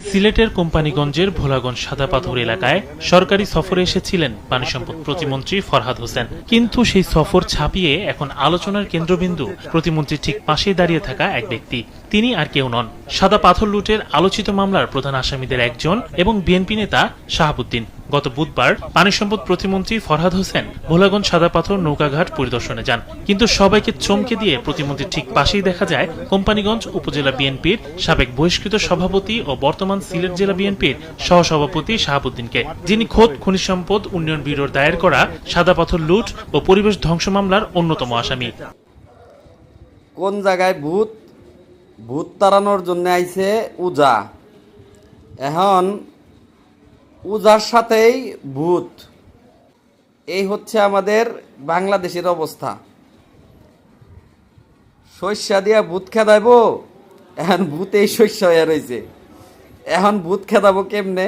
সিলেটের কোম্পানিগঞ্জের ভোলাগঞ্জ সাদাপাথর এলাকায় সরকারি সফরে এসেছিলেন পানি সম্পদ প্রতিমন্ত্রী ফরহাদ হোসেন। কিন্তু সেই সফর ছাপিয়ে এখন আলোচনার কেন্দ্রবিন্দু প্রতিমন্ত্রীর ঠিক পাশেই দাঁড়িয়ে থাকা এক ব্যক্তি। তিনি আর কেউ নন, সাদা পাথর লুটের আলোচিত মামলার প্রধান আসামিদের একজন এবং বিএনপি নেতা শাহাবুদ্দিন। গত বুধবার পানি সম্পদ প্রতিমন্ত্রী ফরহাদ হোসেন ভোলাগঞ্জ সাদা পাথর নৌকাঘাট পরিদর্শনে যান। কিন্তু সবাইকে চমকে দিয়ে প্রতিমন্ত্রীর ঠিক পাশেই দেখা যায় কোম্পানিগঞ্জ উপজেলা বিএনপির সাবেক বহিষ্কৃত সভাপতি ও বর্তমান সিলেট জেলা বিএনপির সহসভাপতি শাহাবুদ্দিনকে, যিনি খোদ খনিজ সম্পদ উন্নয়ন ব্যুরোর দায়ের করা সাদা পাথর লুট ও পরিবেশ ধ্বংস মামলার অন্যতম আসামি। কোন জায়গায় ভূত ভূত তাড়ানোর জন্য আইছে উজা, এখন উজার সাথেই ভূত। এই হচ্ছে আমাদের বাংলাদেশের অবস্থা। শস্যা দিয়া ভূত খেদাইব, এখন ভূত এই শস্য হয়ে রয়েছে। এখন ভূত খেদাবো কেমনে?